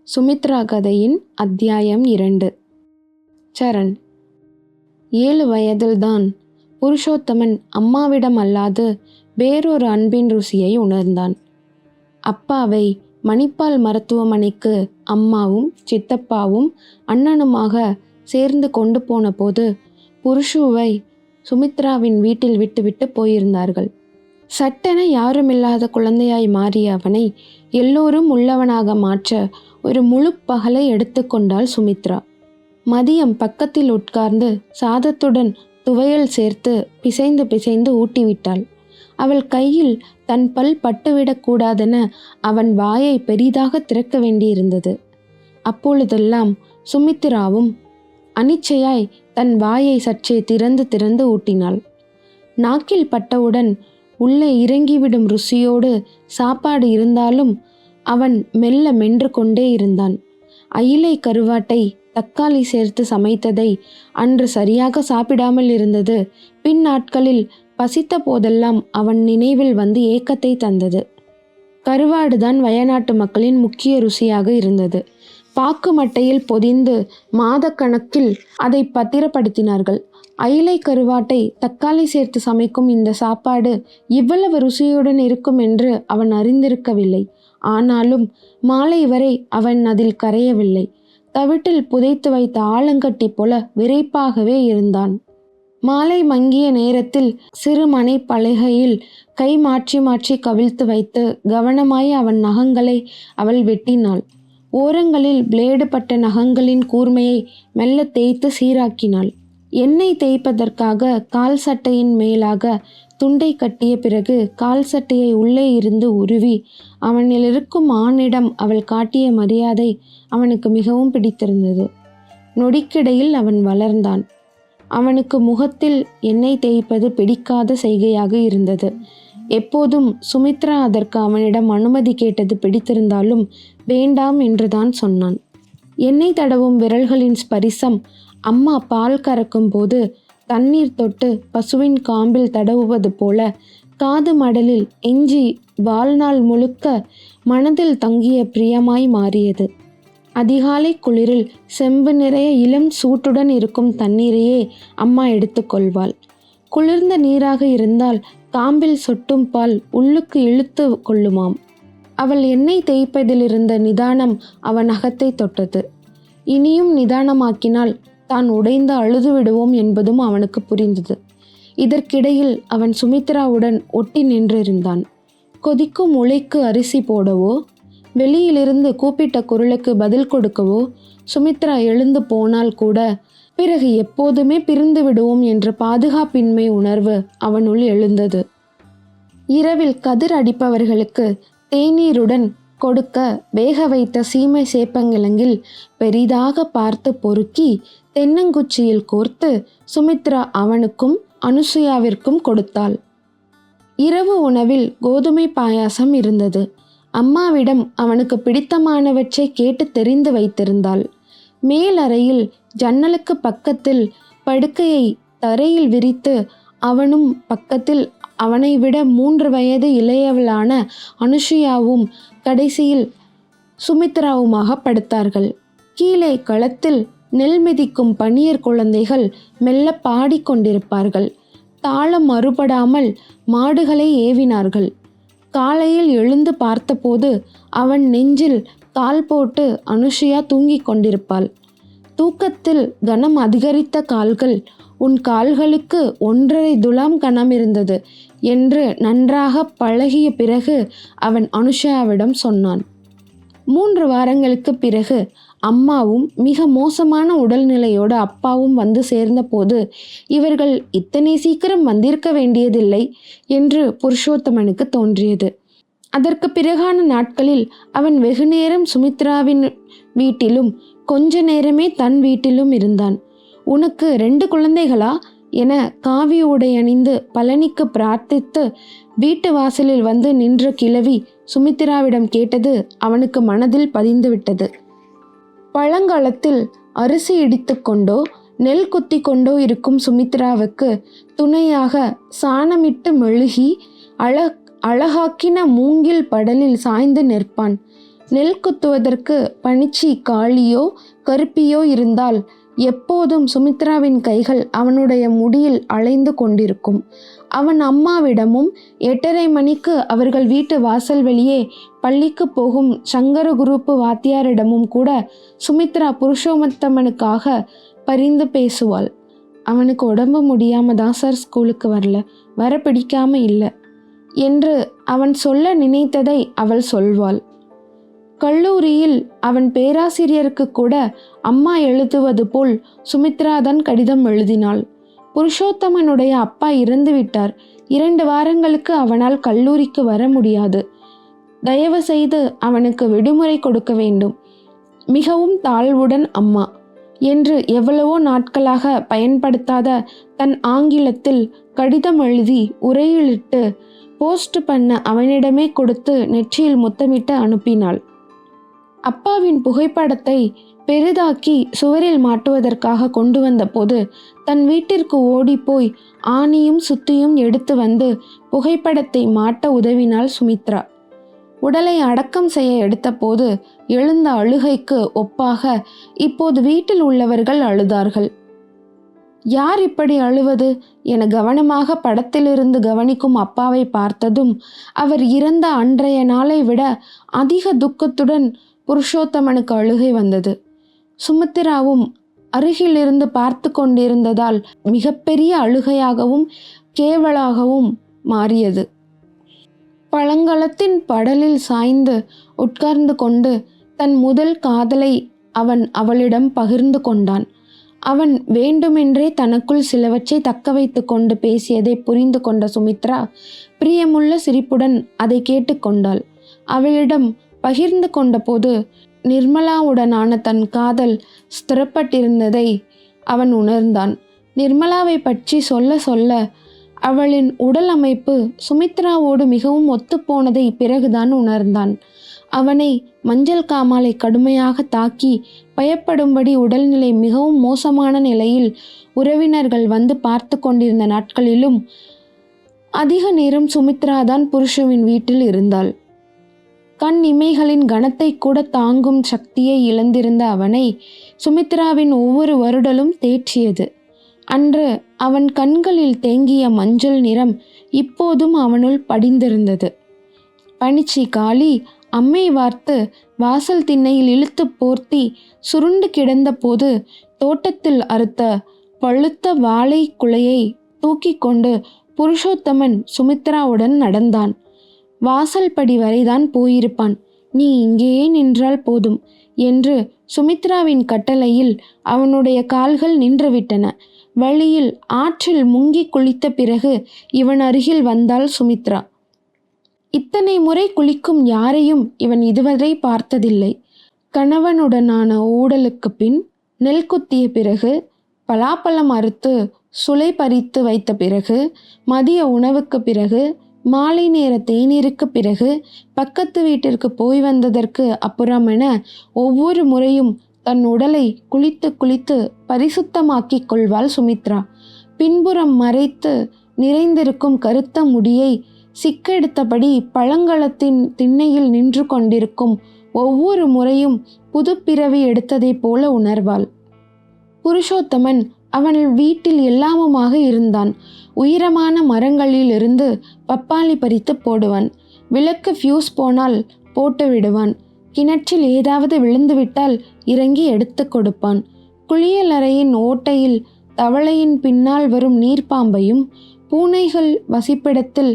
சுமித்ரா கதையின் அத்தியாயம் 2. சரண். 7 வயதில்தான் புருஷோத்தமன் அம்மாவிடம் அல்லாது வேறொரு அன்பின் ருசியை உணர்ந்தான். அப்பாவை மணிப்பால் மருத்துவமனைக்கு அம்மாவும் சித்தப்பாவும் அண்ணனுமாக சேர்ந்து கொண்டு போன போது புருஷுவை சுமித்ராவின் வீட்டில் விட்டுவிட்டு போயிருந்தார்கள். சட்டென யாருமில்லாத குழந்தையாய் மாறிய அவனை எல்லோரும் உள்ளவனாக மாற்ற ஒரு முழு பகலை எடுத்துக்கொண்டாள் சுமித்ரா. மதியம் பக்கத்தில் உட்கார்ந்து சாதத்துடன் துவையல் சேர்த்து பிசைந்து பிசைந்து ஊட்டிவிட்டாள். அவள் கையில் தன் பல் பட்டுவிடக்கூடாதென அவன் வாயை பெரிதாக திறக்க வேண்டியிருந்தது. அப்பொழுதெல்லாம் சுமித்ராவும் அனிச்சையாய் தன் வாயை சற்றே திறந்து திறந்து ஊட்டினாள். நாக்கில் பட்டவுடன் உள்ளே இறங்கிவிடும் ருசியோடு சாப்பாடு இருந்தாலும் அவன் மெல்ல மென்று கொண்டே இருந்தான். அயிலை கருவாட்டை தக்காளி சேர்த்து சமைத்ததை அன்று சரியாக சாப்பிடாமல் இருந்தது பின் நாட்களில் பசித்த போதெல்லாம் அவன் நினைவில் வந்து ஏக்கத்தை தந்தது. கருவாடுதான் வயநாட்டு மக்களின் முக்கிய ருசியாக இருந்தது. பாக்கு மட்டையில் பொதிந்து மாதக்கணக்கில் அதை பத்திரப்படுத்தினார்கள். அயிலை கருவாட்டை தக்காளி சேர்த்து சமைக்கும் இந்த சாப்பாடு இவ்வளவு ருசியுடன் இருக்கும் என்று அவன் அறிந்திருக்கவில்லை. ஆனாலும் மாலை வரை அவன் அதில் கரையவில்லை. தவிட்டில் புதைத்து வைத்த ஆலங்கட்டி போல விரைப்பாகவே இருந்தான். மாலை மங்கிய நேரத்தில் சிறு மனை பலகையில் கை மாற்றி மாற்றி கவிழ்த்து வைத்து கவனமாய் அவன் நகங்களை அவள் வெட்டினாள். ஓரங்களில் பிளேடு பட்ட நகங்களின் கூர்மையை மெல்ல தேய்த்து சீராக்கினாள். எண்ணெய் தேய்ப்பதற்காக கால் சட்டையின் மேலாக துண்டை கட்டிய பிறகு கால் சட்டையை உள்ளே இருந்து உருவி அவனில் இருக்கும் ஆணிடம் அவள் காட்டிய மரியாதை அவனுக்கு மிகவும் பிடித்திருந்தது. நொடிக்கிடையில் அவன் வளர்ந்தான். அவனுக்கு முகத்தில் எண்ணெய் தேய்ப்பது பிடிக்காத செய்கையாக இருந்தது. எப்போதும் சுமித்ரா அதற்கு அவனிடம் அனுமதி கேட்டது பிடித்திருந்தாலும் வேண்டாம் என்றுதான் சொன்னான். எண்ணெய் தடவும் விரல்களின் ஸ்பரிசம் அம்மா பால் கறக்கும் போது தண்ணீர் தொட்டு பசுவின் காம்பில் தடவுவது போல காது மடலில் எஞ்சி வாழ்நாள் முழுக்க மனதில் தங்கிய பிரியமாய் மாறியது. அதிகாலை குளிரில் செம்பு நிறைய இளம் சூட்டுடன் இருக்கும் தண்ணீரையே அம்மா எடுத்துக்கொள்வாள். குளிர்ந்த நீராக இருந்தால் காம்பில் சொட்டும் பால் உள்ளுக்கு இழுத்து கொள்ளுமாம். அவள் எண்ணெய் தேய்ப்பதிலிருந்த நிதானம் அவன் அகத்தை தொட்டது. இனியும் நிதானமாக்கினால் தான் உடைந்து அழுது விடுவோம் என்பதும் அவனுக்கு புரிந்தது. இதற்கிடையில் அவன் சுமித்ராவுடன் ஒட்டி நின்றிருந்தான். கொதிக்கும் உலைக்கு அரிசி போடவோ வெளியிலிருந்து கூப்பிட்ட குரலுக்கு பதில் கொடுக்கவோ சுமித்ரா எழுந்து போனால் கூட பிறகு எப்போதுமே பிரிந்து விடுவோம் என்ற பாதுகாப்பின்மை உணர்வு அவனுள் எழுந்தது. இரவில் கதிர் அடிப்பவர்களுக்கு தேநீருடன் கொடுக்க வேக வைத்த சீமை சேப்பங்கிழங்கில் பெரிதாக பார்த்து பொறுக்கி தென்னங்குச்சியில் கோர்த்து சுமித்ரா அவனுக்கும் அனுசுயாவிற்கும் கொடுத்தாள். இரவு உணவில் கோதுமை பாயாசம் இருந்தது. அம்மாவிடம் அவனுக்கு பிடித்தமானவற்றை கேட்டு தெரிந்து வைத்திருந்தாள். மேலறையில் ஜன்னலுக்கு பக்கத்தில் படுக்கையை தரையில் விரித்து அவனும் பக்கத்தில் அவனை விட 3 வயது இளையவளான அனுசுயாவும் கடைசியில் சுமித்ராவுமாக படுத்தார்கள். கீழே களத்தில் நெல் மிதிக்கும் பனியர் குழந்தைகள் மெல்ல பாடிக்கொண்டிருப்பார்கள். தாளம் மறுபடாமல் மாடுகளை ஏவினார்கள். காலையில் எழுந்து பார்த்தபோது அவன் நெஞ்சில் கால் போட்டு அனுசுயா தூங்கிக் கொண்டிருப்பாள். தூக்கத்தில் கனம் அதிகரித்த கால்கள், உன் கால்களுக்கு 1.5 துலாம் கனம் இருந்தது என்று நன்றாக பழகிய பிறகு அவன் அனுஷாவிடம் சொன்னான். 3 வாரங்களுக்கு பிறகு அம்மாவும் மிக மோசமான உடல்நிலையோடு அப்பாவும் வந்து சேர்ந்தபோது இவர்கள் இத்தனை சீக்கிரம் வந்திருக்க வேண்டியதில்லை என்று புருஷோத்தமனுக்கு தோன்றியது. அதற்கு பிறகான நாட்களில் அவன் வெகுநேரம் சுமித்ராவின் வீட்டிலும் கொஞ்ச நேரமே தன் வீட்டிலும் இருந்தான். உனக்கு 2 குழந்தைகளா என காவி உடை அணிந்து பழனிக்கு பிரார்த்தித்து வீட்டு வாசலில் வந்து நின்ற கிழவி சுமித்ராவிடம் கேட்டது அவனுக்கு மனதில் பதிந்துவிட்டது. பழங்காலத்தில் அரிசி இடித்து கொண்டோ நெல் குத்தி கொண்டோ இருக்கும் சுமித்ராவுக்கு துணையாக சாணமிட்டு மெழுகி அழகாக்கின மூங்கில் படலில் சாய்ந்து நிற்பான். நெல் குத்துவதற்கு பனிச்சி காளியோ கருப்பியோ இருந்தால் எப்போதும் சுமித்ராவின் கைகள் அவனுடைய முடியில் அலைந்து கொண்டிருக்கும். அவன் அம்மாவிடமும் 8:30 மணிக்கு அவர்கள் வீட்டு வாசல் வெளியே பள்ளிக்கு போகும் சங்கர குரூப்பு வாத்தியாரிடமும் கூட சுமித்ரா புருஷோத்தமனுக்காக பரிந்து பேசுவாள். அவனுக்கு உடம்பு முடியாம தான் சார் ஸ்கூலுக்கு வரல, வர பிடிக்காம இல்லை என்று அவன் சொல்ல நினைத்ததை அவள் சொல்வாள். கல்லூரியில் அவன் பேராசிரியருக்கு கூட அம்மா எழுதுவது போல் சுமித்ராதான் கடிதம் எழுதினாள். புருஷோத்தமனுடைய அப்பா இறந்து விட்டார். 2 வாரங்களுக்கு அவனால் கல்லூரிக்கு வர முடியாது. தயவு செய்து அவனுக்கு விடுமுறை கொடுக்க வேண்டும். மிகவும் தாழ்வுடன் அம்மா என்று எவ்வளவோ நாட்களாக பயன்படுத்தாத தன் ஆங்கிலத்தில் கடிதம் எழுதி உரையிலிட்டு போஸ்ட் பண்ண அவனிடமே கொடுத்து நெற்றியில் முத்தமிட்டு அனுப்பினாள். அப்பாவின் புகைப்படத்தை பெரிதாக்கி சுவரில் மாட்டுவதற்காக கொண்டு வந்த போது தன் வீட்டிற்கு ஓடிப்போய் ஆணியும் சுத்தியும் எடுத்து வந்து புகைப்படத்தை மாட்ட உதவினாள் சுமித்ரா. உடலை அடக்கம் செய்ய எடுத்தபோது எழுந்த அழுகைக்கு ஒப்பாக இப்போது வீட்டில் உள்ளவர்கள் அழுதார்கள். யார் இப்படி அழுவது என கவனமாக படத்திலிருந்து கவனிக்கும் அப்பாவை பார்த்ததும் அவர் இறந்த அன்றைய நாளை விட அதிக துக்கத்துடன் புருஷோத்தமனுக்கு அழுகை வந்தது. சுமித்ராவும் அருகிலிருந்து பார்த்து கொண்டிருந்ததால் மிகப்பெரிய அழுகையாகவும் கேவலாகவும் மாறியது. பழங்களத்தின் படலில் சாய்ந்து உட்கார்ந்து கொண்டு தன் முதல் காதலை அவன் அவளிடம் பகிர்ந்து கொண்டான். அவன் வேண்டுமென்றே தனக்குள் சிலவற்றை தக்க வைத்து கொண்டு பேசியதை புரிந்து கொண்ட சுமித்ரா பிரியமுள்ள சிரிப்புடன் அதை கேட்டுக்கொண்டாள். அவளிடம் பகிர்ந்து கொண்ட போது நிர்மலாவுடனான தன் காதல் ஸ்திரப்பட்டிருந்ததை அவன் உணர்ந்தான். நிர்மலாவை பற்றி சொல்ல சொல்ல அவளின் உடல் அமைப்பு சுமித்ராவோடு மிகவும் ஒத்துப்போனதை பிறகுதான் உணர்ந்தான். அவனை மஞ்சள் காமாலை கடுமையாக தாக்கி பயப்படும்படி உடல்நிலை மிகவும் மோசமான நிலையில் உறவினர்கள் வந்து பார்த்து கொண்டிருந்த நாட்களிலும் அதிக நேரம் சுமித்ராதான் புருஷவின் வீட்டில் இருந்தாள். கண் இமைகளின் கனத்தை கூட தாங்கும் சக்தியை இழந்திருந்த அவனை சுமித்ராவின் ஒவ்வொரு வருடலும் தேற்றியது. அன்று அவன் கண்களில் தேங்கிய மஞ்சள் நிறம் இப்போதும் அவனுள் படிந்திருந்தது. பனிச்சி காளி அம்மை வார்த்து வாசல் திண்ணையில் இழுத்து போர்த்தி சுருண்டு கிடந்த போது தோட்டத்தில் அறுத்த பழுத்த வாழை குலையை தூக்கி கொண்டு புருஷோத்தமன் சுமித்ராவுடன் நடந்தான். வாசல் படி வரைதான் போயிருப்பான். நீ இங்கேயே நின்றால் போதும் என்று சுமித்ராவின் கட்டளையில் அவனுடைய கால்கள் நின்றுவிட்டன. வழியில் ஆற்றில் முங்கி குளித்த பிறகு இவன் அருகில் வந்தாள் சுமித்ரா. இத்தனை முறை குளிக்கும் யாரையும் இவன் இதுவரை பார்த்ததில்லை. கணவனுடனான ஊடலுக்கு பின், நெல் குத்திய பிறகு, பலாப்பழம் அறுத்து சுளை பறித்து வைத்த பிறகு, மதிய உணவுக்கு பிறகு, மாலை நேர தேநீருக்கு பிறகு, பக்கத்து வீட்டிற்கு போய் வந்ததற்கு அப்புறமென ஒவ்வொரு முறையும் தன் உடலை குளித்து குளித்து பரிசுத்தமாக்கி கொள்வாள் சுமித்ரா. பின்புறம் மறைத்து நிறைந்திருக்கும் கருத்த முடியை சிக்கெடுத்தபடி பழங்களத்தின் திண்ணையில் நின்று கொண்டிருக்கும் ஒவ்வொரு முறையும் புது பிறவி எடுத்ததைப் போல உணர்வாள். புருஷோத்தமன் அவன் வீட்டில் எல்லாமுமாக இருந்தான். உயரமான மரங்களிலிருந்து பப்பாளி பறித்து போடுவான். விளக்கு ஃபியூஸ் போனால் போட்டு விடுவான். கிணற்றில் ஏதாவது விழுந்துவிட்டால் இறங்கி எடுத்து கொடுப்பான். குளியலறையின் ஓட்டையில் தவளையின் பின்னால் வரும் நீர்ப்பாம்பையும் பூனைகள் வசிப்பிடத்தில்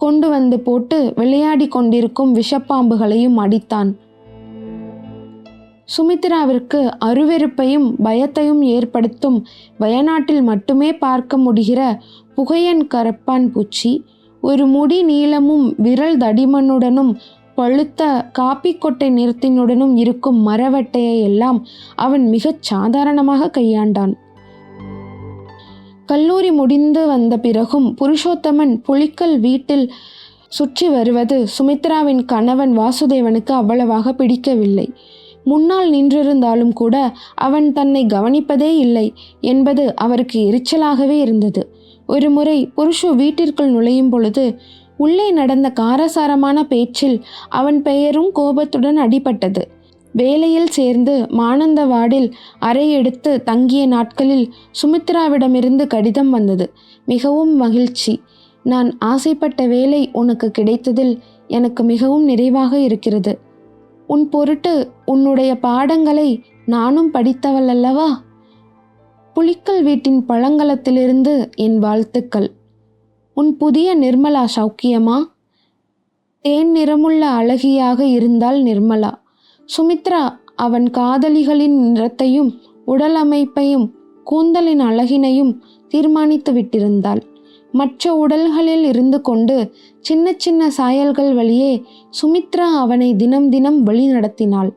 கொண்டு வந்து போட்டு விளையாடி கொண்டிருக்கும் விஷப்பாம்புகளையும் அடித்தான். சுமித்ராவிற்கு அருவெருப்பையும் பயத்தையும் ஏற்படுத்தும் வயநாட்டில் மட்டுமே பார்க்க முடிகிற புகையன் கரப்பான் பூச்சி, ஒரு முடி நீளமும் விரல் தடிமனுடனும் பழுத்த காப்பிக்கொட்டை நிறத்தினுடனும் இருக்கும் மரவட்டையை எல்லாம் அவன் மிகச் சாதாரணமாக கையாண்டான். கல்லூரி முடிந்து வந்த பிறகும் புருஷோத்தமன் புலிக்கல் வீட்டில் சுற்றி வருவது சுமித்ராவின் கணவன் வாசுதேவனுக்கு அவ்வளவாக பிடிக்கவில்லை. முன்னால் நின்றிருந்தாலும் கூட அவன் தன்னை கவனிப்பதே இல்லை என்பது அவருக்கு எரிச்சலாகவே இருந்தது. ஒரு முறை புருஷோ வீட்டிற்குள் நுழையும் பொழுது உள்ளே நடந்த காரசாரமான பேச்சில் அவன் பெயரும் கோபத்துடன் அடிபட்டது. வேலையில் சேர்ந்து மானந்தவாடில் அறை எடுத்து தங்கிய நாட்களில் சுமித்ராவிடமிருந்து கடிதம் வந்தது. மிகவும் மகிழ்ச்சி. நான் ஆசைப்பட்ட வேலை உனக்கு கிடைத்ததில் எனக்கு மிகவும் நிறைவாக இருக்கிறது. உன் பொருட்டு உன்னுடைய பாடங்களை நானும் படித்தவள் அல்லவா? புலிக்கல் வீட்டின் பழங்களத்திலிருந்து என் வாழ்த்துக்கள். உன் புதிய நிர்மலா சௌக்கியமா? தேன் நிறமுள்ள அழகியாக இருந்தால் நிர்மலா. சுமித்ரா அவன் காதலிகளின் நிறத்தையும் உடல் அமைப்பையும் கூந்தலின் அழகினையும் தீர்மானித்து விட்டிருந்தாள். மற்ற உடல்களில் இருந்து கொண்டு சின்ன சின்ன சாயல்கள் வழியே சுமித்ரா அவனை தினம் தினம் வழி நடத்தினாள்.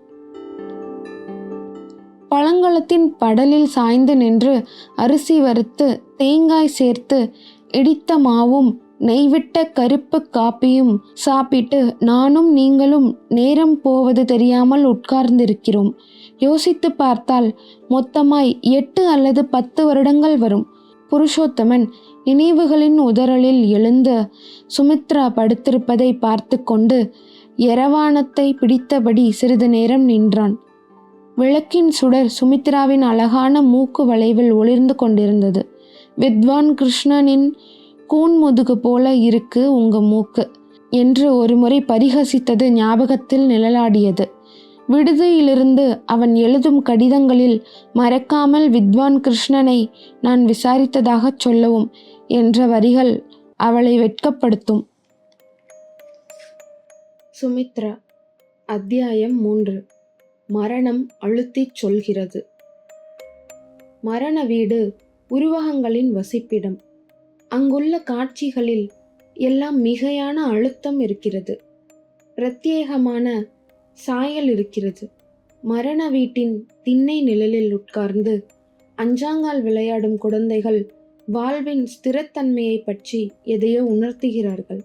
பழங்களத்தின் படலில் சாய்ந்து நின்று அரிசி வறுத்து தேங்காய் சேர்த்து இடித்த மாவும் நெய்விட்ட கருப்பு காப்பியும் சாப்பிட்டு நானும் நீங்களும் நேரம் போவது தெரியாமல் உட்கார்ந்திருக்கிறோம். யோசித்து பார்த்தால் மொத்தமாய் 8 அல்லது 10 வருடங்கள் வரும். புருஷோத்தமன் நினைவுகளின் உதறலில் எழுந்து சுமித்ரா படுத்திருப்பதை பார்த்து கொண்டு எரவாணத்தை பிடித்தபடி சிறிது நேரம் நின்றான். விளக்கின் சுடர் சுமித்ராவின் அழகான மூக்கு வளைவில் ஒளிர்ந்து கொண்டிருந்தது. வித்வான் கிருஷ்ணனின் கூன்முதுகு போல இருக்கு உங்க மூக்கு என்று ஒருமுறை பரிகசித்தது ஞாபகத்தில் நிழலாடியது. விடுதியிலிருந்து அவன் எழுதும் கடிதங்களில் மறக்காமல் வித்வான் கிருஷ்ணனை நான் விசாரித்ததாக சொல்லவும் என்ற வரிகள் அவளை வெட்கப்படுத்தும். சுமித்ரா. அத்தியாயம் 3. மரணம் அழுத்திச் சொல்கிறது. மரண வீடு உருவகங்களின் வசிப்பிடம். அங்குள்ள காட்சிகளில் எல்லாம் மிகையான அழுத்தம் இருக்கிறது. பிரத்யேகமான சாயல் இருக்கிறது. மரண வீட்டின் திண்ணை நிழலில் உட்கார்ந்து அஞ்சாங்கால் விளையாடும் குழந்தைகள் வாழ்வின் ஸ்திரத்தன்மையை பற்றி எதையோ உணர்த்துகிறார்கள்.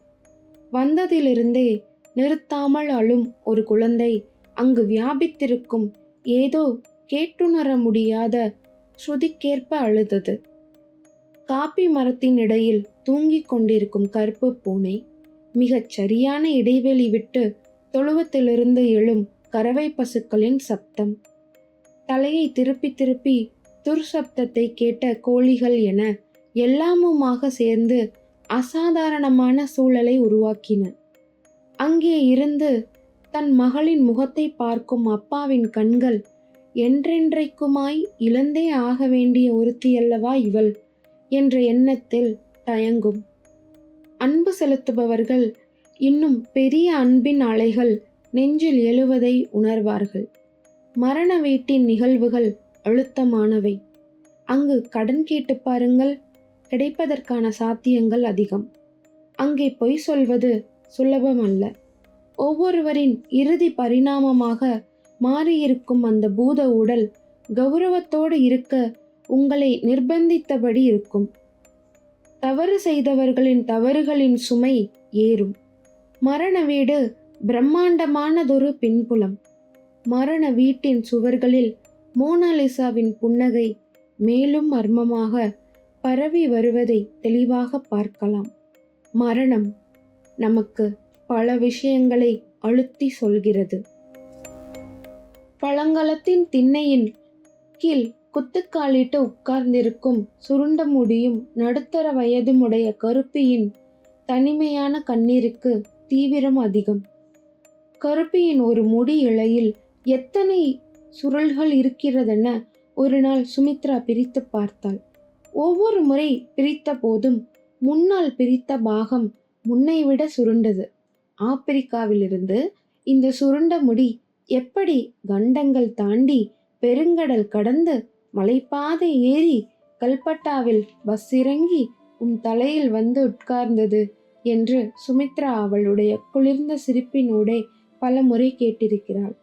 வந்ததிலிருந்தே நிறுத்தாமல் அழும் ஒரு குழந்தை அங்கு வியாபித்திருக்கும் ஏதோ கேட்டுணர முடியாத ஸ்ருதிக்கேற்ப அழுதது. காப்பி மரத்தின் இடையில் தூங்கிக் கொண்டிருக்கும் கருப்பு பூனை மிகச் சரியான இடைவெளி விட்டு தொழுவத்திலிருந்து எழும் கறவை பசுக்களின் சப்தம், தலையை திருப்பி திருப்பி துர்சப்தத்தை கேட்ட கோழிகள் என எல்லாமுமாக சேர்ந்து அசாதாரணமான சூழலை உருவாக்கின. அங்கே இருந்து தன் மகளின் முகத்தை பார்க்கும் அப்பாவின் கண்கள் என்றென்றைக்குமாய் இழந்தே ஆக வேண்டிய ஒருத்தியல்லவா இவள் என்ற எண்ணத்தில் தயங்கும். அன்பு செலுத்துபவர்கள் இன்னும் பெரிய அன்பின் அலைகள் நெஞ்சில் எழுவதை உணர்வார்கள். மரண வீட்டின் நிகழ்வுகள் அழுத்தமானவை. அங்கு கடன் கேட்டு பாருங்கள், கிடைப்பதற்கான சாத்தியங்கள் அதிகம். அங்கே பொய் சொல்வது சுலபமல்ல. ஒவ்வொருவரின் இறுதி பரிணாமமாக மாறியிருக்கும் அந்த பூத உடல் கௌரவத்தோடு இருக்க உங்களை நிர்பந்தித்தபடி இருக்கும். தவறு செய்தவர்களின் தவறுகளின் சுமை ஏறும். மரண வீடு பிரம்மாண்டமானதொரு பின்புலம். மரண வீட்டின் சுவர்களில் மோனாலிசாவின் புன்னகை மேலும் மர்மமாக பரவி வருவதை தெளிவாக பார்க்கலாம். மரணம் நமக்கு பல விஷயங்களை அழுத்தி சொல்கிறது. பழங்களத்தின் திண்ணையின் கீழ் குத்துக்காலிட்டு உட்கார்ந்திருக்கும் சுருண்ட முடியும் நடுத்தர வயதுமுடைய கருப்பியின் தனிமையான கண்ணீருக்கு தீவிரம் அதிகம். கருப்பியின் ஒரு முடி இழையில் எத்தனை சுருள்கள் இருக்கிறதென ஒரு நாள் சுமித்ரா பிரித்து பார்த்தாள். ஒவ்வொரு முறை பிரித்த போதும் முன்னால் பிரித்த பாகம் முன்னைவிட சுருண்டது. ஆப்பிரிக்காவிலிருந்து இந்த சுருண்ட முடி எப்படி கண்டங்கள் தாண்டி பெருங்கடல் கடந்து மலைப்பாதை ஏறி கல்பட்டாவில் பஸ் இறங்கி உன் தலையில் வந்து உட்கார்ந்தது என்று சுமித்ரா அவளுடைய குளிர்ந்த சிரிப்பினூடே பல முறை கேட்டிருக்கிறாள்.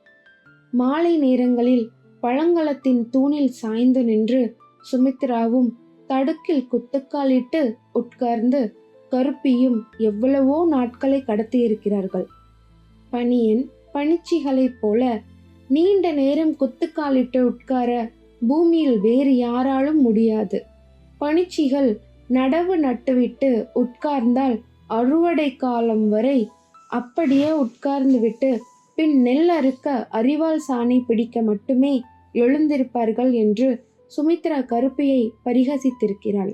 மாலை நேரங்களில் பழங்களத்தின் தூணில் சாய்ந்து நின்று சுமித்ராவும் தடுக்கில் குத்துக்காலிட்டு உட்கார்ந்து கருப்பியும் எவ்வளவோ நாட்களை கடத்தியிருக்கிறார்கள். பனியன் பனிச்சிகளைப் போல நீண்ட நேரம் குத்துக்காலிட்டு உட்கார பூமியில் வேறு யாராலும் முடியாது. பனிச்சிகள் நடவு நட்டுவிட்டு உட்கார்ந்தால் அறுவடை காலம் வரை அப்படியே உட்கார்ந்துவிட்டு பின் நெல் அறுக்க அரிவாள் சாணை பிடிக்க மட்டுமே எழுந்திருப்பார்கள் என்று சுமித்ரா கருப்பியை பரிகசித்திருக்கிறாள்.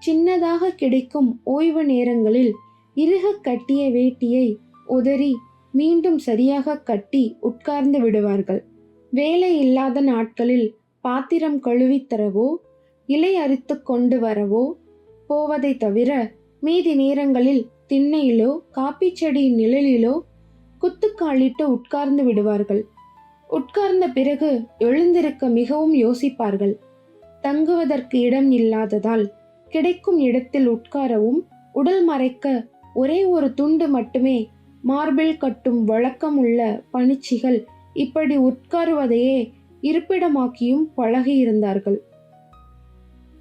சின்னதாக கிடைக்கும் ஓய்வு நேரங்களில் இறுக கட்டிய வேட்டியை உதறி மீண்டும் சரியாக கட்டி உட்கார்ந்து விடுவார்கள். வேலை இல்லாத நாட்களில் பாத்திரம் கழுவித் தரவோ இலை அரித்து கொண்டு வரவோ போவதை தவிர மீதி நேரங்களில் திண்ணையிலோ காப்பி செடியின் நிழலிலோ குத்துக்காலிட்டு உட்கார்ந்து விடுவார்கள். உட்கார்ந்த பிறகு எழுந்திருக்க மிகவும் யோசிப்பார்கள். தங்குவதற்கு இடம் இல்லாததால் கிடைக்கும் இடத்தில் உட்காரவும் உடல் மறைக்க ஒரே ஒரு துண்டு மட்டுமே மார்பில் கட்டும் வழக்கம் உள்ள பணிச்சிகள் இப்படி உட்காருவதையே இருப்பிடமாக்கியும் பழகியிருந்தார்கள்.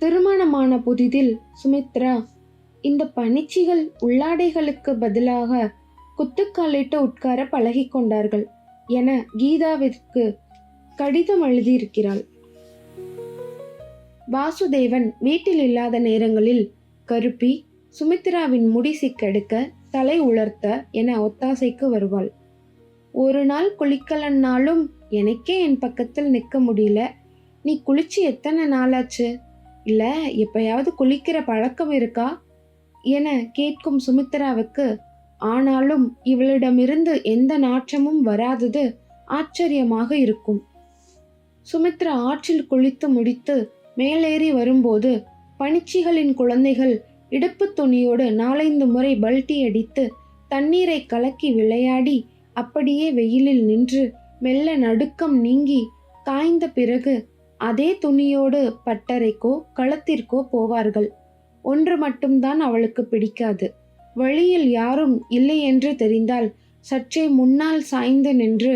திருமணமான புதிதில் சுமித்ரா இந்த பணிச்சிகள் உள்ளாடைகளுக்கு பதிலாக குத்துக்காலிட்டு உட்கார பழகி கொண்டார்கள் என கீதாவிற்கு கடிதம் எழுதியிருக்கிறாள். வாசுதேவன் வீட்டில் இல்லாத நேரங்களில் கருப்பி சுமித்ராவின் முடி சிக்கெடுக்க தலை உலர்த்த என ஒத்தாசைக்கு வருவாள். ஒரு நாள் குளிக்கலன்னாலும் எனக்கே என் பக்கத்தில் நிற்க முடியல, நீ குளிச்சு எத்தனை நாளாச்சு, இல்ல எப்பயாவது குளிக்கிற பழக்கம் இருக்கா என கேட்கும் சுமித்ராவுக்கு ஆனாலும் இவளிடமிருந்து எந்த நாற்றமும் வராதது ஆச்சரியமாக இருக்கும். சுமித்ரா ஆற்றில் குளித்து முடித்து மேலேறி வரும்போது பணிச்சிகளின் குழந்தைகள் இடுப்பு துணியோடு 4-5 முறை பல்டி அடித்து தண்ணீரை கலக்கி விளையாடி அப்படியே வெயிலில் நின்று மெல்ல நடுக்கம் நீங்கி காய்ந்த பிறகு அதே துணியோடு பட்டறைக்கோ களத்திற்கோ போவார்கள். ஒன்று மட்டும்தான் அவளுக்கு பிடிக்காது. வழியில் யாரும் இல்லை என்று தெரிந்தால் சற்றே முன்னால் சாய்ந்து நின்று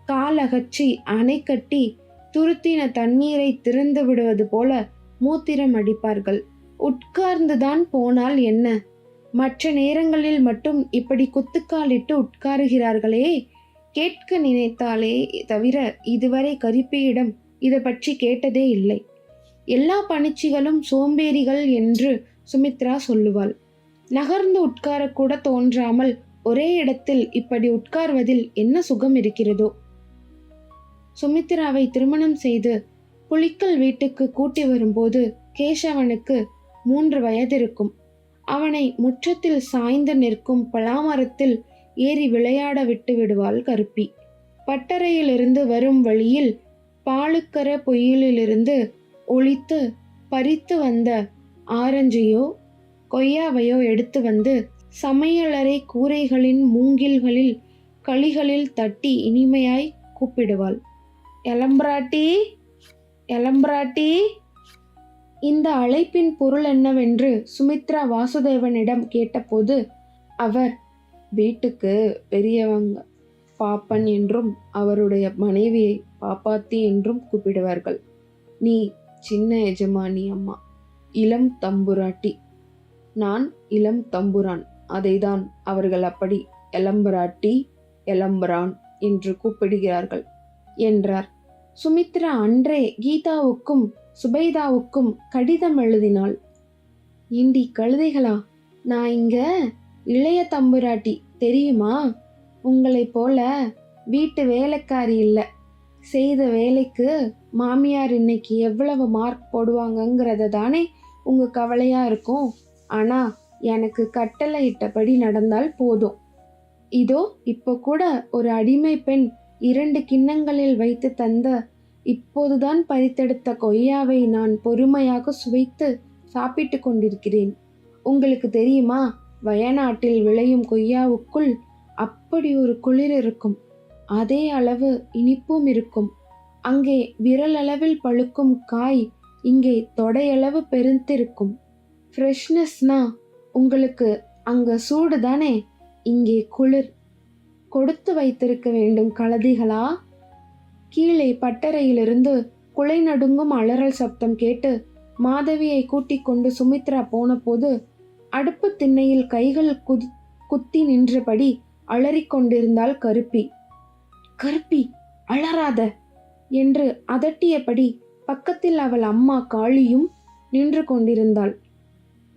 கால் அகற்றி அணை கட்டி துருத்தின தண்ணீரை திறந்து விடுவது போல மூத்திரம் அடிப்பார்கள். உட்கார்ந்துதான் போனால் என்ன, மற்ற நேரங்களில் மட்டும் இப்படி குத்துக்காலிட்டு உட்காருகிறார்களே, கேட்க நினைத்தாலே தவிர இதுவரை கருப்பியிடம் இதை பற்றி கேட்டதே இல்லை. எல்லா பணிச்சிகளும் சோம்பேறிகள் என்று சுமித்ரா சொல்லுவாள். நகர்ந்து உட்காரக்கூட தோன்றாமல் ஒரே இடத்தில் இப்படி உட்கார்வதில் என்ன சுகம் இருக்கிறதோ. சுமித்ராவை திருமணம் செய்து புலிக்கல் வீட்டுக்கு கூட்டி வரும்போது கேசவனுக்கு 3 வயது இருக்கும். அவனை முற்றத்தில் சாய்ந்து நிற்கும் பலாமரத்தில் ஏறி விளையாட விட்டு விடுவாள் கருப்பி. பட்டறையிலிருந்து வரும் வழியில் பாலுக்கர பொய்யிலிருந்து ஒளித்து பறித்து வந்த ஆரஞ்சையோ கொய்யாவையோ எடுத்து வந்து சமையலறை கூரைகளின் மூங்கில்களில் களிகளில் தட்டி இனிமையாய் கூப்பிடுவாள். எலம்பிராட்டி, எலம்பிராட்டி. இந்த அழைப்பின் பொருள் என்னவென்று சுமித்ரா வாசுதேவனிடம் கேட்டபோது அவர் வீட்டுக்கு பெரியவங்க பாப்பன் என்றும் அவருடைய மனைவியை பாப்பாத்தி என்றும் கூப்பிடுவார்கள். நீ சின்ன எஜமானி அம்மா, இளம் தம்புராட்டி, நான் இளம் தம்புரான், அதைதான் அவர்கள் அப்படி எலம்பராட்டி எலம்பரான் என்று கூப்பிடுகிறார்கள் என்றார். சுமித்ரா அன்றே கீதாவுக்கும் சுபைதாவுக்கும் கடிதம் எழுதினாள். இண்டி கழுதைகளா, நான் இங்க இளைய தம்புராட்டி தெரியுமா, உங்களை போல வீட்டு வேலைக்காரி இல்லை. செய்த வேலைக்கு மாமியார் இன்னைக்கு எவ்வளவு மார்க் போடுவாங்கங்கிறத தானே உங்க கவலையா இருக்கும். ஆனா எனக்கு கட்டளை இட்டபடி நடந்தால் போதும். இதோ இப்ப கூட ஒரு அடிமை பெண் 2 கிண்ணங்களில் வைத்து தந்த இப்போதுதான் பறித்தெடுத்த கொய்யாவை நான் பொறுமையாக சுவைத்து சாப்பிட்டு கொண்டிருக்கிறேன். உங்களுக்கு தெரியுமா, வயநாட்டில் விளையும் கொய்யாவுக்குள் அப்படி ஒரு குளிர் இருக்கும், அதே அளவு இனிப்பும் இருக்கும். அங்கே விரலளவில் பழுக்கும் காய் இங்கே தொடையளவு பெருத்திருக்கும். ஃப்ரெஷ்னஸ்னா உங்களுக்கு அங்க சூடு தானே, இங்கே குளிர். கொடுத்து வைத்திருக்க வேண்டும் கழுதைகளா. கீழே பட்டறையிலிருந்து குலை நடுங்கும் அலறல் சப்தம் கேட்டு மாதவியை கூட்டிக் கொண்டு சுமித்ரா போன போது அடுப்பு திண்ணையில் கைகள் குத்தி நின்றபடி அலறிக்கொண்டிருந்தாள் கருப்பி. கருப்பி, அலறாத என்று அதட்டியபடி பக்கத்தில் அவள் அம்மா காளியும் நின்று கொண்டிருந்தாள்.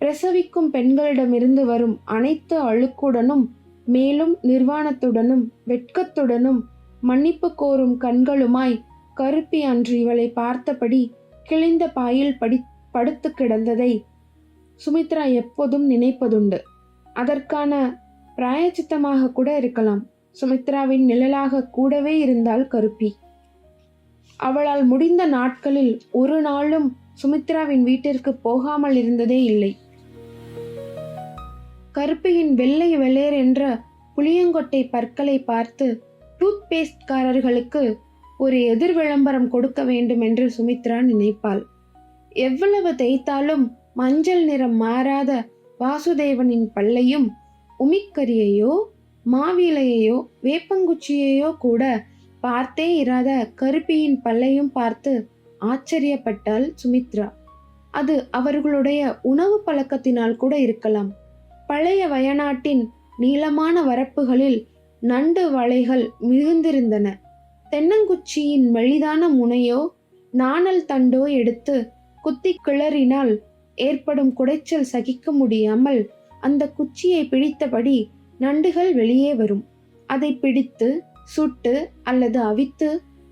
பிரசவிக்கும் பெண்களிடமிருந்து வரும் அனைத்து அழுக்குடனும், மேலும் நிர்வாணத்துடனும் வெட்கத்துடனும் மன்னிப்பு கோரும் கண்களுமாய் கருப்பி அன்று இவளை பார்த்தபடி கிழிந்த பாயில் படுத்து கிடந்ததை சுமித்ரா எப்போதும் நினைப்பதுண்டு. அதற்கான பிராயச்சித்தமாக கூட இருக்கலாம். சுமித்ராவின் நிழலாக கூடவே இருந்தாள் கருப்பி. அவளால் முடிந்த நாட்களில் ஒரு நாளும் சுமித்ராவின் வீட்டிற்கு போகாமல் இருந்ததே இல்லை. கருப்பியின் வெள்ளை வெளேர் என்ற புளியங்கொட்டை பற்களை பார்த்து டூத் பேஸ்ட்காரர்களுக்கு ஒரு எதிர் விளம்பரம் கொடுக்க வேண்டும் என்று சுமித்ரா நினைப்பாள். எவ்வளவு தேய்த்தாலும் மஞ்சள் நிறம் மாறாத வாசுதேவனின் பல்லையும், உமிக்கரியையோ மாவிலையையோ வேப்பங்குச்சியையோ கூட பார்த்தே இராத கருப்பியின் பல்லையும் பார்த்து ஆச்சரியப்பட்டாள் சுமித்ரா. அது அவர்களுடைய உணவு பழக்கத்தினால் கூட இருக்கலாம். பழைய வயநாட்டின் நீளமான வரப்புகளில் நண்டு வளைகள் மிகுந்திருந்தன. தென்னங்குச்சியின் மெலிதான முனையோ நாணல் தண்டோ எடுத்து குத்தி கிளறினால் ஏற்படும் குடைச்சல் சகிக்க முடியாமல் அந்த குச்சியை பிடித்தபடி நண்டுகள் வெளியே வரும். அதை பிடித்து சுட்டு அல்லது அவித்து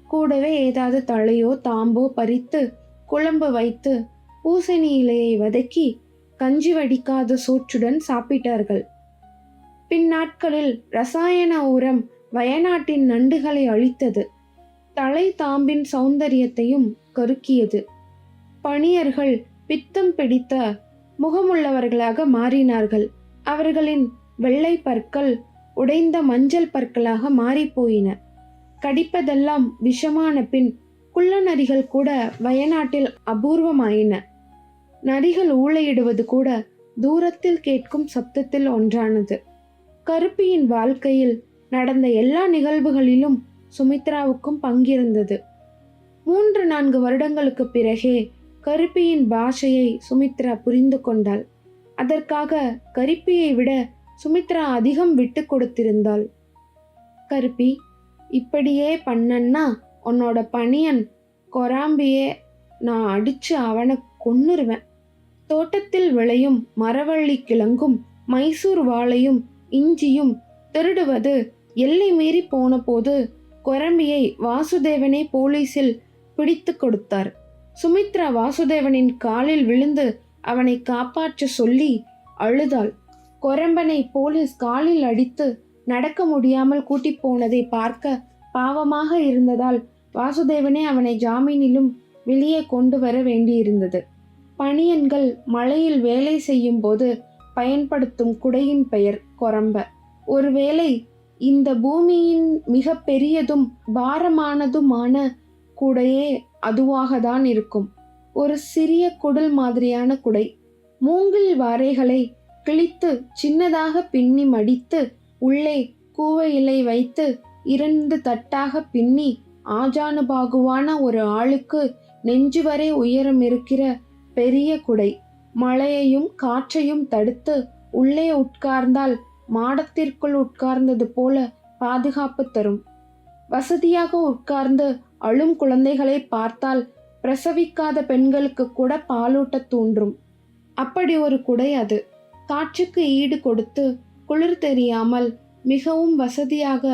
கூடவே ஏதாவது தழையோ தாம்போ பறித்து குழம்பு வைத்து பூசணி இலையை வதக்கி கஞ்சி வடிக்காத சோற்றுடன் சாப்பிட்டார்கள். பின்னாட்களில் ரசாயன உரம் வயநாட்டின் நண்டுகளை அழித்தது. தலை தாம்பின் சௌந்தரியத்தையும் கருக்கியது. பணியர்கள் பித்தம் பிடித்த முகமுள்ளவர்களாக மாறினார்கள். அவர்களின் வெள்ளை பற்கள் உடைந்த மஞ்சள் பற்களாக மாறிப்போயின. கடிப்பதெல்லாம் விஷமான பின் குள்ள நரிகள் கூட வயநாட்டில் அபூர்வமாயின. நரிகள் ஊளையிடுவது கூட தூரத்தில் கேட்கும் சப்தத்தில் ஒன்றானது. கருப்பியின் வாழ்க்கையில் நடந்த எல்லா நிகழ்வுகளிலும் சுமித்ராவுக்கும் பங்கிருந்தது. 3-4 வருடங்களுக்கு பிறகே கருப்பியின் பாஷையை சுமித்ரா புரிந்து கொண்டாள். அதற்காக கருப்பியை விட சுமித்ரா அதிகம் விட்டு கொடுத்திருந்தாள். கருப்பி, இப்படியே பண்ணன்னா உன்னோட பணியன் கொராம்பியே நான் அடிச்சு அவனை கொன்னுருவேன். தோட்டத்தில் விளையும் மரவள்ளி கிழங்கும் மைசூர் வாழையும் இஞ்சியும் திருடுவது எல்லை மீறி போன போது கொரம்பியை வாசுதேவனே போலீசில் பிடித்து கொடுத்தார். சுமித்ரா வாசுதேவனின் காலில் விழுந்து அவனை காப்பாற்ற சொல்லி அழுதாள். கொரம்பனை போலீஸ் காலில் அடித்து நடக்க முடியாமல் கூட்டி போனதை பார்க்க பாவமாக இருந்ததால் வாசுதேவனே அவனை ஜாமீனிலும் வெளியே கொண்டு வர வேண்டியிருந்தது. பணியன்கள் மழையில் வேலை செய்யும் போது பயன்படுத்தும் குடையின் பெயர் கொரம்ப. ஒருவேளை இந்த பூமியின் மிக பெரியதும் பாரமானதுமான குடையே அதுவாகத்தான் இருக்கும். ஒரு சிறிய குடல் மாதிரியான குடை. மூங்கில் வாரைகளை கிழித்து சின்னதாக பின்னி மடித்து உள்ளே கூவை இலை வைத்து 2 தட்டாக பின்னி ஆஜானுபாகுவான ஒரு ஆளுக்கு நெஞ்சு வரை உயரம் இருக்கிற பெரிய குடை. மழையையும் காற்றையும் தடுத்து உள்ளே உட்கார்ந்தால் மாடத்திற்குள் உட்கார்ந்தது போல பாதுகாப்பு தரும். வசதியாக உட்கார்ந்து அழும் குழந்தைகளை பார்த்தால் பிரசவிக்காத பெண்களுக்கு கூட பாலூட்ட தூண்டும். அப்படி ஒரு குடை அது. காற்றுக்கு ஈடு கொடுத்து குளிர் தெரியாமல் மிகவும் வசதியாக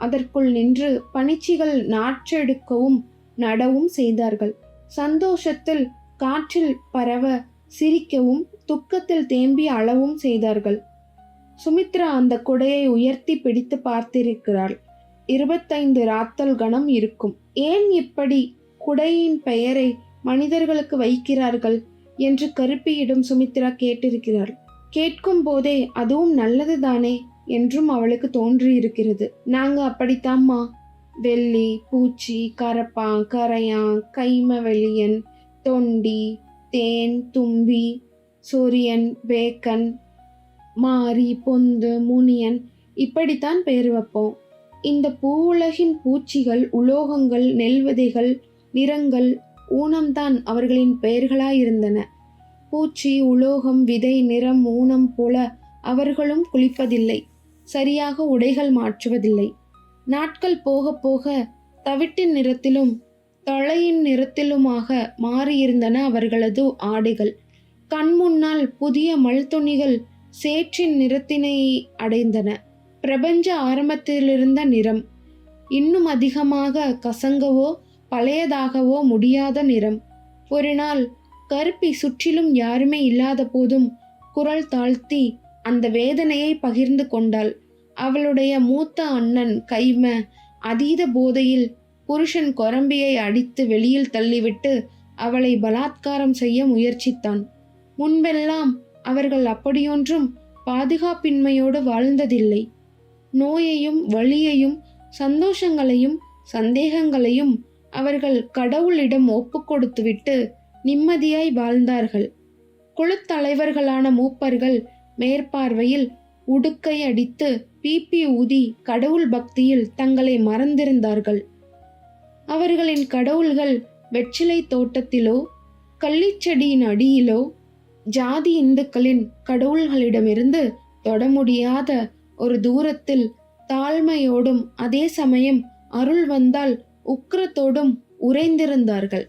அதற்குள் நின்று பனிச்சிகள் நாற்றெடுக்கவும் நடவும் செய்தார்கள். சந்தோஷத்தில் காற்றில் பரவ சிரிக்கவும் துக்கத்தில் தேம்பி அழவும் செய்தார்கள். சுமித்ரா அந்த குடையை உயர்த்தி பிடித்து பார்த்திருக்கிறாள். 25 ராத்தல் கணம் இருக்கும். ஏன் இப்படி குடையின் பெயரை மனிதர்களுக்கு வைக்கிறார்கள் என்று கருப்பியிடம் சுமித்ரா கேட்டிருக்கிறாள். கேட்கும் போதே அதுவும் நல்லதுதானே என்றும் அவளுக்கு தோன்றியிருக்கிறது. நாங்க அப்படித்தாம்மா, வெள்ளி, பூச்சி, கரப்பான், கரையான், கைமவெளியன், தொண்டி, தேன், தும்பி, சூரியன், வேக்கன், மாரி, பொந்து, முனியன் இப்படித்தான் பெயர் வைப்போம். இந்த பூவுலகின் பூச்சிகள், உலோகங்கள், நெல்விதைகள், நிறங்கள், ஊனம்தான் அவர்களின் பெயர்களாயிருந்தன. பூச்சி, உலோகம், விதை, நிறம், ஊனம் போல அவர்களும் குளிப்பதில்லை. சரியாக உடைகள் மாற்றுவதில்லை. நாட்கள் போக போக தவிட்டின் நிறத்திலும் தழையின் நிறத்திலுமாக மாறியிருந்தன அவர்களது ஆடைகள். கண் முன்னால் புதிய மல்துணிகள் சேற்றின் நிறத்தினை அடைந்தன. பிரபஞ்ச ஆரம்பத்திலிருந்த நிறம் இன்னும் அதிகமாக கசங்கவோ பழையதாகவோ முடியாத நிறம். ஒரு நாள் கருப்பி சுற்றிலும் யாருமே இல்லாத போதும் குரல் தாழ்த்தி அந்த வேதனையை பகிர்ந்து கொண்டாள். அவளுடைய மூத்த அண்ணன் கைம அதீத போதையில் புருஷன் கொரம்பியை அடித்து வெளியில் தள்ளிவிட்டு அவளை பலாத்காரம் செய்ய முயற்சித்தான். முன்பெல்லாம் அவர்கள் அப்படியொன்றும் பாதுகாப்பின்மையோடு வாழ்ந்ததில்லை. நோயையும் வலியையும் சந்தோஷங்களையும் சந்தேகங்களையும் அவர்கள் கடவுளிடம் ஒப்பு கொடுத்துவிட்டு நிம்மதியாய் வாழ்ந்தார்கள். குழுத்தலைவர்களான மூப்பர்கள் மேற்பார்வையில் உடுக்கை அடித்து பீப்பி ஊதி கடவுள் பக்தியில் தங்களை மறந்திருந்தார்கள். அவர்களின் கடவுள்கள் வெற்றிலை தோட்டத்திலோ கள்ளிச்செடியின் அடியிலோ ஜாதி இந்துக்களின் கடவுள்களிடமிருந்து தொட முடியாத ஒரு தூரத்தில் தாழ்மையோடும் அதே சமயம் அருள் வந்தால் உக்கிரத்தோடும் உறைந்திருந்தார்கள்.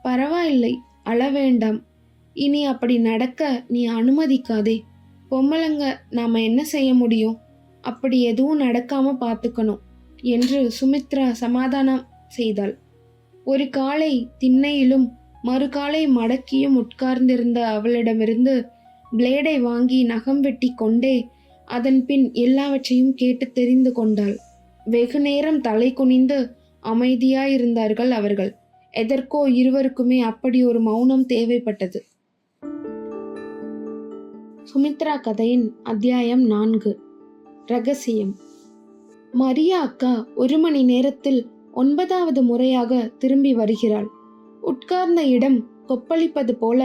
பரவாயில்லை, அழ வேண்டாம், இனி அப்படி நடக்க நீ அனுமதிக்காதே. பொம்மலங்க நாம என்ன செய்ய முடியும்? அப்படி எதுவும் நடக்காம பார்த்துக்கணும் என்று சுமித்ரா சமாதானம் செய்தாள். ஒரு காலை திண்ணையிலும் மறுகாலை மடக்கியும் உட்கார்ந்திருந்த அவளிடமிருந்து பிளேடை வாங்கி நகம் வெட்டி கொண்டே அதன் பின் எல்லாவற்றையும் கேட்டு தெரிந்து கொண்டாள். வெகு நேரம் தலை குனிந்து அமைதியாயிருந்தார்கள் அவர்கள். எதற்கோ இருவருக்குமே அப்படி ஒரு மௌனம் தேவைப்பட்டது. சுமித்ரா கதையின் அத்தியாயம் 4. ரகசியம். மரியா அக்கா 1 மணி நேரத்தில் 9வது முறையாக திரும்பி வருகிறாள். உட்கார்ந்த இடம் கொப்பளிப்பது போல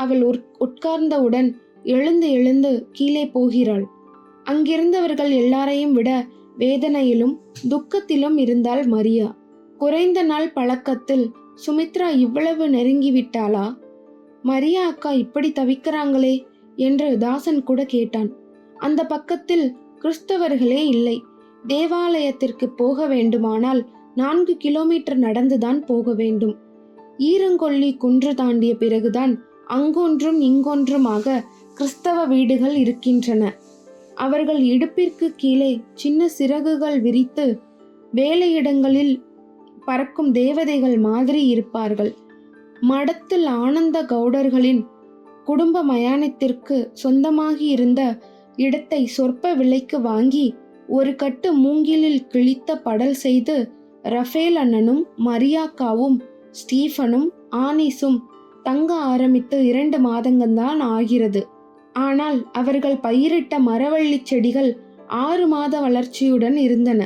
அவள் உட்கார்ந்தவுடன் எழுந்து எழுந்து கீழே போகிறாள். அங்கிருந்தவர்கள் எல்லாரையும் விட வேதனையிலும் துக்கத்திலும் இருந்தாள் மரியா. குறைந்த நாள் பழக்கத்தில் சுமித்ரா இவ்வளவு நெருங்கிவிட்டாளா? மரியா அக்கா இப்படி தவிக்கிறாங்களே என்று தாசன் கூட கேட்டான். அந்த பக்கத்தில் கிறிஸ்தவர்களே இல்லை. தேவாலயத்திற்கு போக வேண்டுமானால் 4 கிலோமீட்டர் நடந்துதான் போக வேண்டும். ஈரங்கொல்லி குன்று தாண்டிய பிறகுதான் அங்கொன்றும் இங்கொன்றுமாக கிறிஸ்தவ வீடுகள் இருக்கின்றன. அவர்கள் இடுப்பிற்கு கீழே சின்ன சிறகுகள் விரித்து வேலையிடங்களில் பறக்கும் தேவதைகள் மாதிரி இருப்பார்கள். மடத்தில் ஆனந்த கவுடர்களின் குடும்ப மயானத்திற்கு சொந்தமாகி இருந்த இடத்தை சொற்ப விலைக்கு வாங்கி ஒரு கட்டு மூங்கிலில் கிழித்த படல் செய்து ரஃபேல் அண்ணனும் மரியாக்காவும் ஸ்டீஃபனும் ஆனிஸும் தங்க ஆரம்பித்து 2 மாதங்கள்தான் ஆகிறது. ஆனால் அவர்கள் பயிரிட்ட மரவள்ளி செடிகள் 6 மாத வளர்ச்சியுடன் இருந்தன.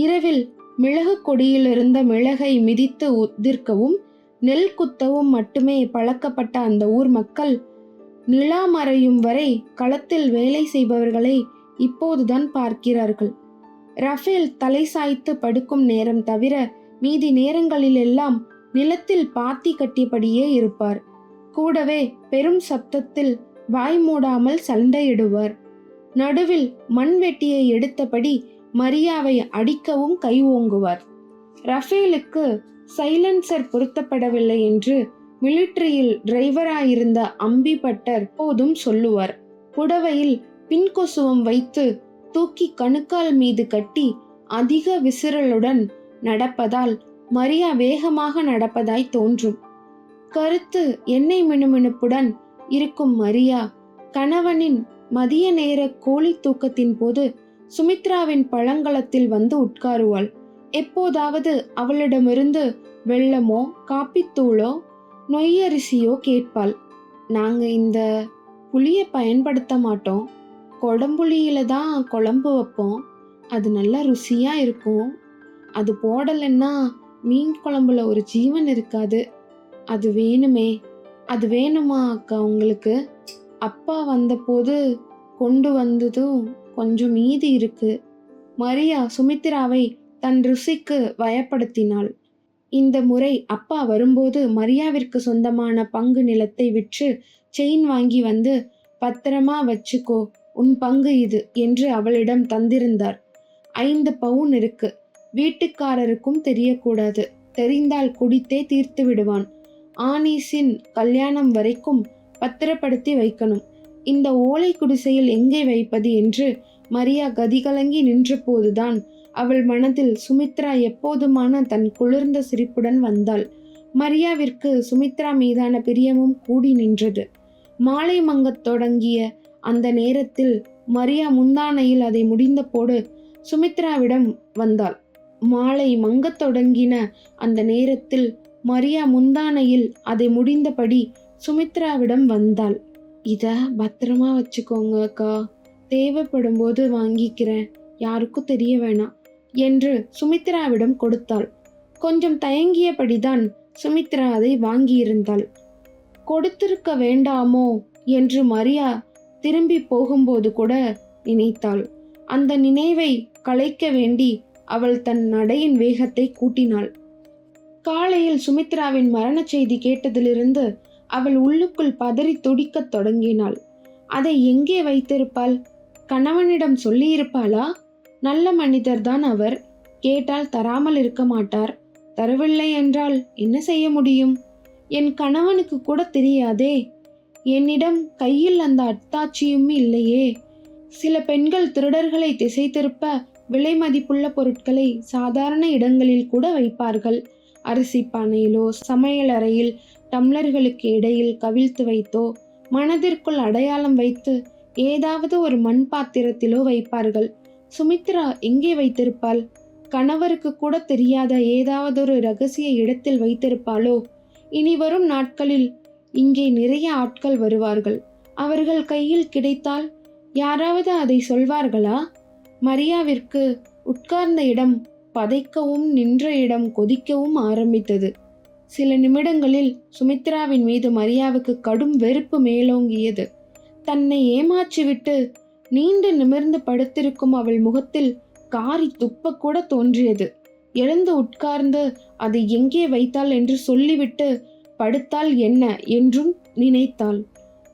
இரவில் மிளகு கொடியிலிருந்த மிளகை மிதித்து உதிர்க்கவும் நெல் குத்தவும் மட்டுமே பழக்கப்பட்ட அந்த ஊர் மக்கள் நிலா மறையும் வரை களத்தில் வேலை செய்பவர்களை இப்போதுதான் பார்க்கிறார்கள். ரஃபேல் தலை சாய்த்து படுக்கும் நேரம் தவிர மீதி நேரங்களிலெல்லாம் நிலத்தில் பாத்தி கட்டியபடியே இருப்பார். கூடவே பெரும் சப்தத்தில் வாய் மூடாமல் சண்டையிடுவார். நடுவில் மண்வெட்டியை எடுத்தபடி மரியாவை அடிக்கவும் கை ஓங்குவார். ரஃபேலுக்கு சைலன்சர் பொருத்தப்படவில்லை என்று மிலிட்டரியில் டிரைவராயிருந்த அம்பி பட்டர் போதும் சொல்லுவார். புடவையில் பின்கொசுவம் வைத்து தூக்கி கணுக்கால் மீது கட்டி அதிக விசிறலுடன் நடப்பதால் மரியா வேகமாக நடப்பதாய் தோன்றும். கருத்து எண்ணெய் மினுமினுப்புடன் இருக்கும் மரியா கணவனின் மதிய நேர கோழி தூக்கத்தின் போது சுமித்ராவின் பழங்களத்தில் வந்து உட்காருவாள். எப்போதாவது அவளிடமிருந்து வெல்லமோ காப்பித்தூளோ நொய்யரிசியோ கேட்பாள். நாங்க இந்த புளிய பயன்படுத்த மாட்டோம், கொடம்புளியில தான் குழம்பு வைப்போம், அது நல்லா ருசியா இருக்கும், அது போடலைன்னா மீன் குழம்புல ஒரு ஜீவன் இருக்காது, அது வேணுமே. அது வேணுமா அக்கா உங்களுக்கு? அப்பா வந்தபோது கொண்டு வந்ததும் கொஞ்சம் மீதி இருக்கு. மரியா சுமித்ராவை தன் ருசிக்கு வயப்படுத்தினாள். இந்த முறை அப்பா வரும்போது மரியாவிற்கு சொந்தமான பங்கு நிலத்தை விற்று செயின் வாங்கி வந்து பத்திரமா வச்சுக்கோ, உன் பங்கு இது என்று அவளிடம் தந்திருந்தார். 5 பவுன் இருக்கு. வீட்டுக்காரருக்கும் தெரியக்கூடாது. தெரிந்தால் குடித்தே தீர்த்து விடுவான். ஆனீஸின் கல்யாணம் வரைக்கும் பத்திரப்படுத்தி வைக்கணும். இந்த ஓலை குடிசையில் எங்கே வைப்பது என்று மரியா கதிகலங்கி நின்றபோதுதான் அவள் மனதில் சுமித்ரா எப்போதுமான தன் குளிர்ந்த சிரிப்புடன் வந்தாள். மரியாவிற்கு சுமித்ரா மீதான பிரியமும் கூடி நின்றது. மாலை மங்கத் தொடங்கிய அந்த நேரத்தில் மரியா முந்தானையில் அதை முடிந்தபோது சுமித்ராவிடம் வந்தாள். மாலை மங்கத் தொடங்கின அந்த நேரத்தில் மரியா முந்தானையில் அதை முடிந்தபடி சுமித்ராவிடம் வந்தாள். இத பத்திரமா வச்சுக்கோங்க அக்கா, தேவைப்படும் போது வாங்கிக்கிறேன், யாருக்கும் தெரிய வேணாம் என்று சுமித்ராவிடம் கொடுத்தாள். கொஞ்சம் தயங்கியபடிதான் சுமித்ரா அதை வாங்கியிருந்தாள். கொடுத்திருக்க வேண்டாமோ என்று மரியா திரும்பி போகும்போது கூட நினைத்தாள். அந்த நினைவை கலைக்க வேண்டி அவள் தன் நடையின் வேகத்தை கூட்டினாள். காலையில் சுமித்ராவின் மரண செய்தி கேட்டதிலிருந்து அவள் உள்ளுக்குள் பதறி துடிக்கத் தொடங்கினாள். அதை எங்கே வைத்திருப்பாள்? கணவனிடம் சொல்லியிருப்பாளா? நல்ல மனிதர்தான் அவர், கேட்டால் தராமல் இருக்க மாட்டார். தரவில்லை என்றால் என்ன செய்ய முடியும்? என் கணவனுக்கு கூட தெரியாதே. என்னிடம் கையில் அந்த அத்தாட்சியும் இல்லையே. சில பெண்கள் திருடர்களை திசை திருப்ப விலை மதிப்புள்ள பொருட்களை சாதாரண இடங்களில் கூட வைப்பார்கள். அரிசி பானையிலோ சமையலறையில் டம்ளர்களுக்கு இடையில் கவிழ்த்து வைத்தோ மனதிற்குள் அடையாளம் வைத்து ஏதாவது ஒரு மண் பாத்திரத்திலோ வைப்பார்கள். சுமித்ரா எங்கே வைத்திருப்பாள்? கணவருக்கு கூட தெரியாத ஏதாவதொரு இரகசிய இடத்தில் வைத்திருப்பாளோ? இனி வரும் நாட்களில் இங்கே நிறைய ஆட்கள் வருவார்கள். அவர்கள் கையில் கிடைத்தால் யாராவது அதை சொல்வார்களா? மரியாவிற்கு உட்கார்ந்த இடம் பதைக்கவும் நின்ற இடம் கொதிக்கவும் ஆரம்பித்தது. சில நிமிடங்களில் சுமித்ராவின் மீது மரியாவுக்கு கடும் வெறுப்பு மேலோங்கியது. தன்னை ஏமாற்றிவிட்டு நீண்டு நிமிர்ந்து படுத்திருக்கும் அவள் முகத்தில் காரி துப்ப கூட தோன்றியது. எழுந்து உட்கார்ந்து அதை எங்கே வைத்தாள் என்று சொல்லிவிட்டு படுத்தால் என்ன என்றும் நினைத்தாள்.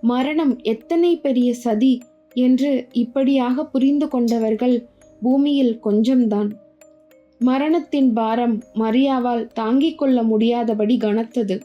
மரணம் எத்தனை பெரிய சதி என்று இப்படியாக புரிந்து கொண்டவர்கள் பூமியில் கொஞ்சம்தான். மரணத்தின் பாரம் மரியாவால் தாங்கிக் கொள்ள முடியாதபடி கனத்தது.